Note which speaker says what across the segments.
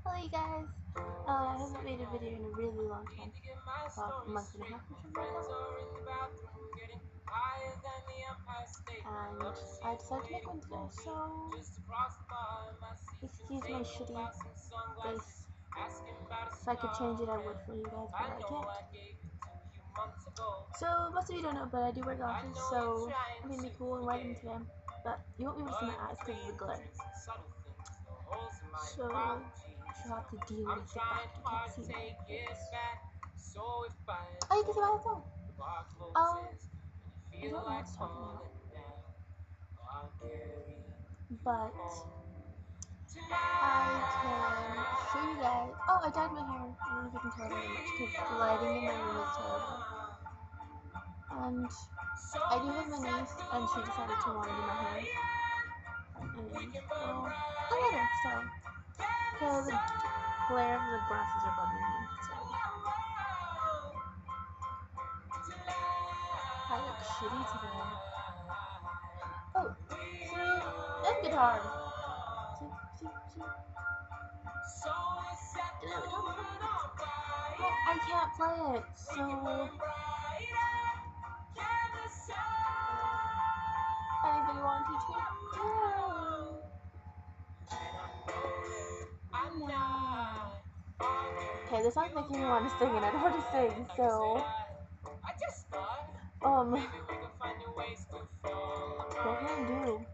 Speaker 1: Hello you guys. I haven't made a video in a really long time. About a month and a half or something like that. And I decided to make one today, so excuse my shitty face. If I could change it I would for you guys, but I can't. So most of you don't know, but I do wear glasses, so I'm gonna be cool and wear them today. But you won't be able to see my eyes because of the glare. So you'll have to deal with the fact you can't see my face. Oh, you can see my eyes now. I don't know what it's talking about. But I can show you guys. Oh, I dyed my hair. I don't know if you can tell very much because the lighting in my room is terrible. And I do have my niece, and she decided to want to do my hair. And well, I let her, so because the glare of the glasses are bugging me. So I look shitty today. Oh, see, and guitar. See. Well, I can't play it, so anybody want to teach me? Okay, this song's making me want to sing, and I don't want to sing, so what can I do?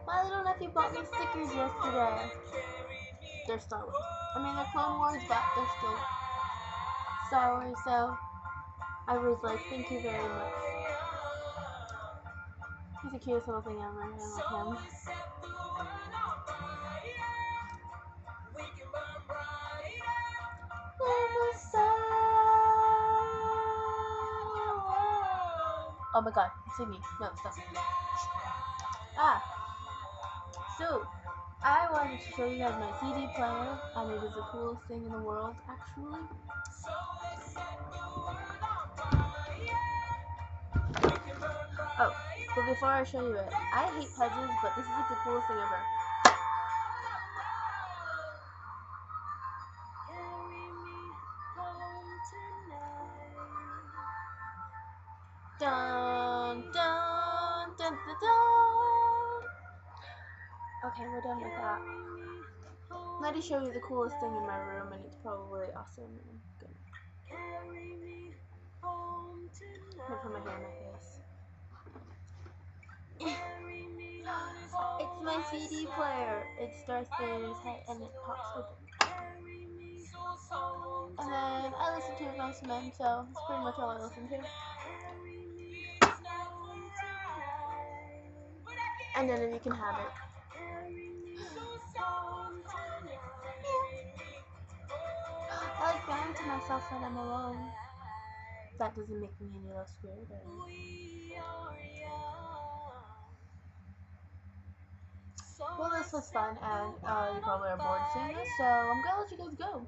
Speaker 1: My little nephew bought me stickers yesterday. They're Star Wars. I mean, they're Clone Wars, but they're still Star Wars, so I was like, thank you very much. He's the cutest little thing ever. I love him. Oh my god, see me. No, stop. So, I wanted to show you guys my CD player, and it is the coolest thing in the world, actually. Oh, but before I show you it, I hate puzzles, but this is like the coolest thing ever. Dun, dun, dun, dun, dun. Okay, we're done with that. Let me show you the coolest thing in my room, and it's probably awesome. And good. I'm gonna put my hair in my face. It's my CD player. It's Darth Vader's head, and it pops open. And then I listen to it most of them, so that's pretty much all I listen to. And then you can have it. I like bowing to myself when I'm alone. That doesn't make me any less weird. Well, this was fun, and you probably are bored seeing this, so I'm gonna let you guys go.